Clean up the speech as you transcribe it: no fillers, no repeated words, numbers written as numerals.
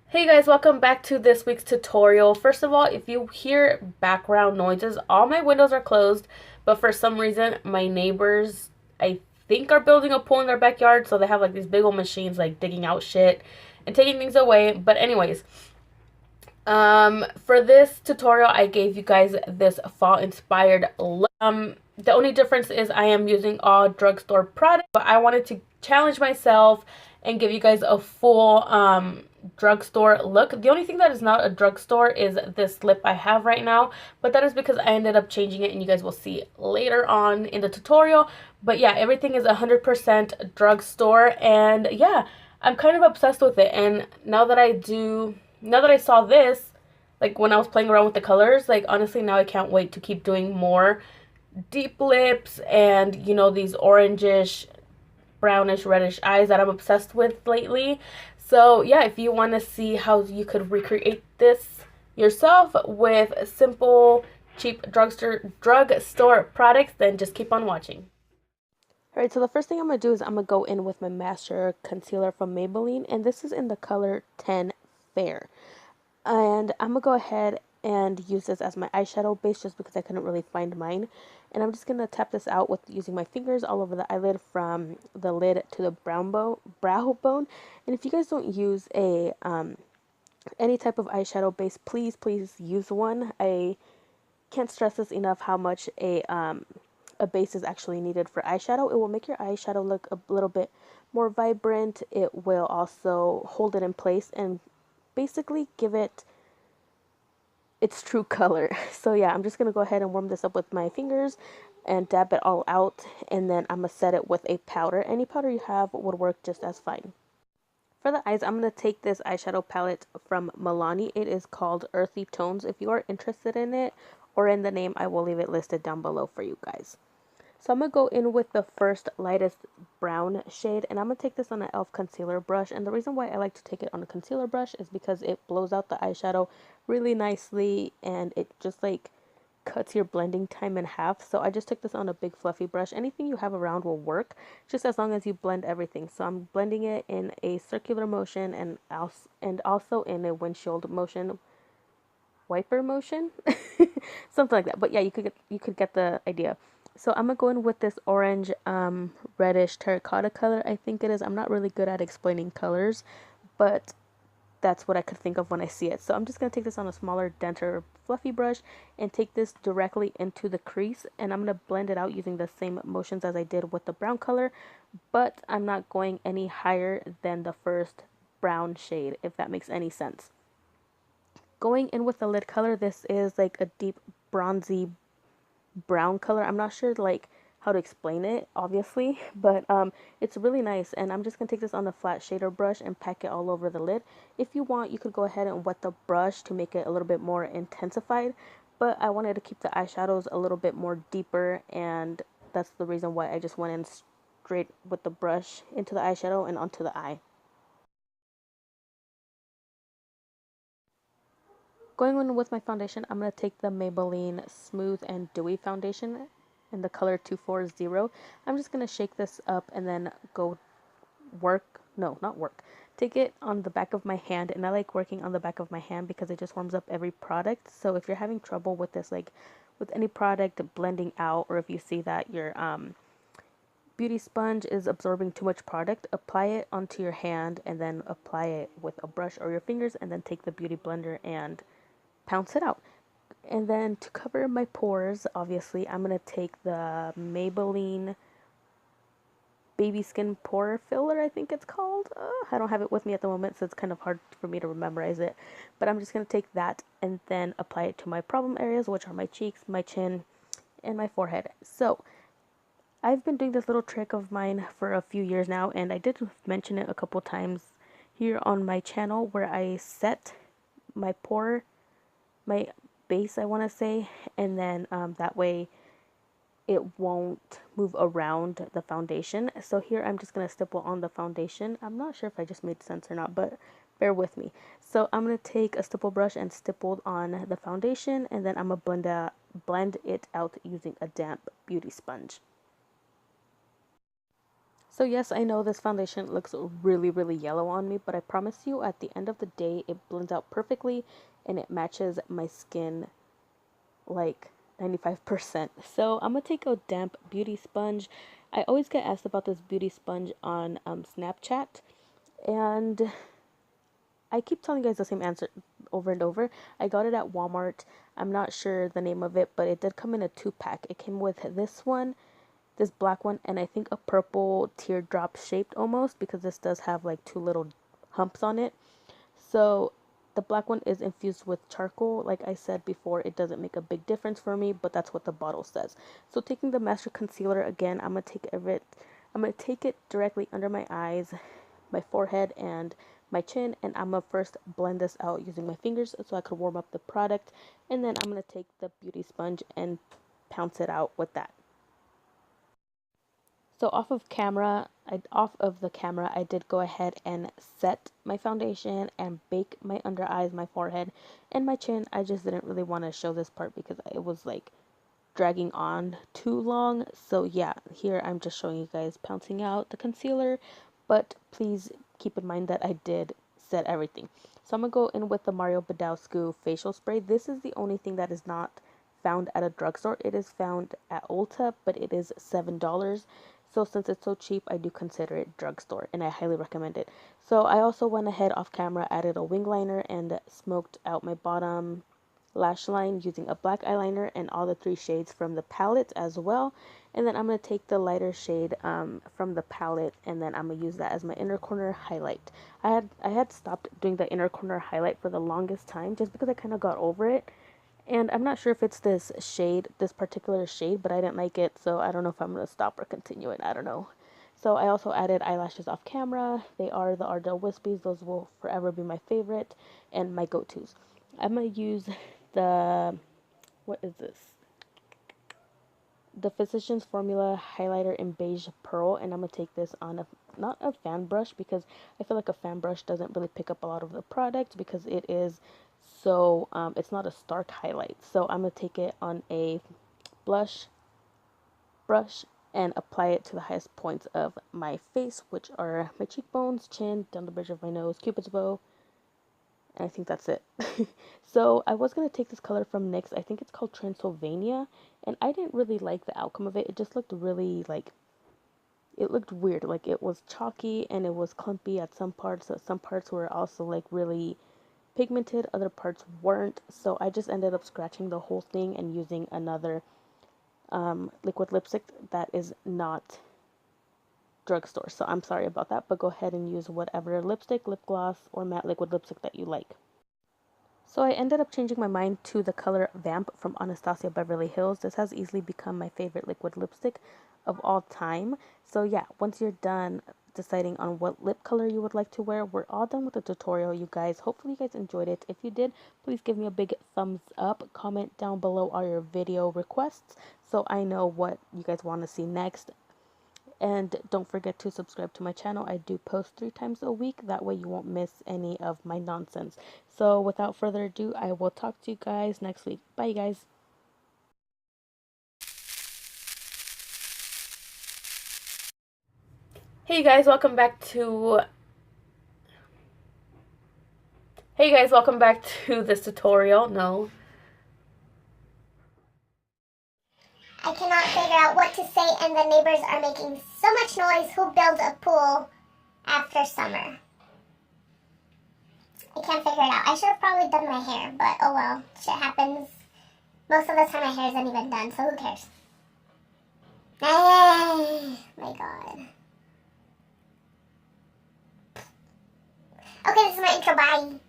Hey guys, welcome back to this week's tutorial. First of all, if you hear background noises, all my windows are closed, but for some reason my neighbors, I think, are building a pool in their backyard, so they have like these big old machines like digging out shit and taking things away. But anyways, for this tutorial I gave you guys this fall inspired look. The only difference is I am using all drugstore products, but I wanted to challenge myself and give you guys a full drugstore look. The only thing that is not a drugstore is this lip I have right now, but that is because I ended up changing it and you guys will see later on in the tutorial. But yeah, everything is 100% drugstore, and yeah, I'm kind of obsessed with it. And now that I saw this, like when I was playing around with the colors, like honestly now I can't wait to keep doing more deep lips and these orangish, brownish, reddish eyes that I'm obsessed with lately. So yeah, if you want to see how you could recreate this yourself with simple, cheap drugstore products, then just keep on watching. Alright, so the first thing I'm going to do is I'm going to go in with my Master Concealer from Maybelline, and this is in the color 10 Fair. And I'm going to go ahead and use this as my eyeshadow base just because I couldn't really find mine. And I'm just going to tap this out with using my fingers all over the eyelid from the lid to the brow bone. And if you guys don't use a any type of eyeshadow base, please use one. I can't stress this enough how much a base is actually needed for eyeshadow. It will make your eyeshadow look a little bit more vibrant. It will also hold it in place and basically give it its true color. So yeah, I'm just gonna go ahead and warm this up with my fingers and dab it all out, and then I'm gonna set it with a powder. Any powder you have would work just as fine. For the eyes, I'm going to take this eyeshadow palette from Milani. It is called Earthy Tones. If you are interested in it or in the name, I will leave it listed down below for you guys. So I'm going to go in with the first lightest brown shade, and I'm going to take this on an e.l.f. concealer brush. And the reason why I like to take it on a concealer brush is because it blows out the eyeshadow really nicely, and it just like cuts your blending time in half. So I just took this on a big fluffy brush. Anything you have around will work, just as long as you blend everything. So I'm blending it in a circular motion and also in a windshield motion, wiper motion, something like that. But yeah, you could get the idea. So I'm gonna go in with this orange reddish terracotta color, I think it is. I'm not really good at explaining colors, but that's what I could think of when I see it. So I'm just going to take this on a smaller, denser, fluffy brush and take this directly into the crease, and I'm going to blend it out using the same motions as I did with the brown color, but I'm not going any higher than the first brown shade, if that makes any sense. Going in with the lid color, this is like a deep bronzy brown color. I'm not sure like how to explain it, obviously, but it's really nice. And I'm just gonna take this on the flat shader brush and pack it all over the lid. If you want, you could go ahead and wet the brush to make it a little bit more intensified, but I wanted to keep the eyeshadows a little bit more deeper, and that's the reason why I just went in straight with the brush into the eyeshadow and onto the eye. Going in with my foundation, I'm going to take the Maybelline Smooth and Dewy Foundation in the color 240. I'm just going to shake this up and then go not work. Take it on the back of my hand, and I like working on the back of my hand because it just warms up every product. So if you're having trouble with this, like with any product blending out, or if you see that your beauty sponge is absorbing too much product, apply it onto your hand and then apply it with a brush or your fingers, and then take the beauty blender and pounce it out. And then to cover my pores, obviously, I'm going to take the Maybelline Baby Skin Pore Filler, I think it's called. I don't have it with me at the moment, so it's kind of hard for me to memorize it. But I'm just going to take that and then apply it to my problem areas, which are my cheeks, my chin, and my forehead. So I've been doing this little trick of mine for a few years now, and I did mention it a couple times here on my channel, where I set my my base, I want to say, and then that way it won't move around the foundation. So here I'm just going to stipple on the foundation. I'm not sure if I just made sense or not, but bear with me. So I'm going to take a stipple brush and stipple on the foundation, and then I'm going to blend it out using a damp beauty sponge. So yes, I know this foundation looks really, really yellow on me, but I promise you at the end of the day, it blends out perfectly and it matches my skin like 95%. So I'm gonna take a damp beauty sponge. I always get asked about this beauty sponge on Snapchat, and I keep telling you guys the same answer over and over. I got it at Walmart. I'm not sure the name of it, but it did come in a 2-pack. It came with this one, this black one, and I think a purple teardrop shaped almost, because this does have like 2 little humps on it. So the black one is infused with charcoal. Like I said before, it doesn't make a big difference for me, but that's what the bottle says. So taking the Master Concealer again, I'm gonna take it directly under my eyes, my forehead, and my chin, and I'm gonna first blend this out using my fingers so I could warm up the product, and then I'm gonna take the beauty sponge and pounce it out with that. So off of the camera, I did go ahead and set my foundation and bake my under eyes, my forehead, and my chin. I just didn't really want to show this part because it was like dragging on too long. So yeah, here I'm just showing you guys pouncing out the concealer, but please keep in mind that I did set everything. So I'm gonna go in with the Mario Badescu facial spray. This is the only thing that is not found at a drugstore. It is found at Ulta, but it is $7. So since it's so cheap, I do consider it drugstore, and I highly recommend it. So I also went ahead off camera, added a wing liner, and smoked out my bottom lash line using a black eyeliner and all the 3 shades from the palette as well. And then I'm going to take the lighter shade from the palette, and then I'm going to use that as my inner corner highlight. I had stopped doing the inner corner highlight for the longest time just because I kind of got over it. And I'm not sure if it's this particular shade, but I didn't like it, so I don't know if I'm going to stop or continue it. I don't know. So I also added eyelashes off camera. They are the Ardell wispies. Those will forever be my favorite and my go-tos. I'm going to use what is this? The Physicians Formula highlighter in beige pearl, and I'm going to take this on not a fan brush, because I feel like a fan brush doesn't really pick up a lot of the product because it is so it's not a stark highlight. So I'm going to take it on a blush brush and apply it to the highest points of my face, which are my cheekbones, chin, down the bridge of my nose, cupid's bow, and I think that's it. So I was going to take this color from NYX. I think it's called Transylvania, and I didn't really like the outcome of it. It just looked really like, it looked weird. Like it was chalky and it was clumpy at some parts. So some parts were also like really pigmented, other parts weren't. So I just ended up scratching the whole thing and using another liquid lipstick that is not drugstore. So I'm sorry about that, but go ahead and use whatever lipstick, lip gloss, or matte liquid lipstick that you like. So I ended up changing my mind to the color Vamp from Anastasia Beverly Hills. This has easily become my favorite liquid lipstick of all time. So yeah, once you're done deciding on what lip color you would like to wear, we're all done with the tutorial, you guys. Hopefully you guys enjoyed it. If you did, please give me a big thumbs up. Comment down below all your video requests so I know what you guys want to see next. And don't forget to subscribe to my channel. I do post 3 times a week. That way you won't miss any of my nonsense. So without further ado, I will talk to you guys next week. Bye, guys. Hey guys, welcome back to this tutorial. No. I cannot figure out what to say, and the neighbors are making so much noise. Who builds a pool after summer? I can't figure it out. I should have probably done my hair, but oh well. Shit happens. Most of the time my hair isn't even done, so who cares? Oh my god. Okay, this is my intro. Bye.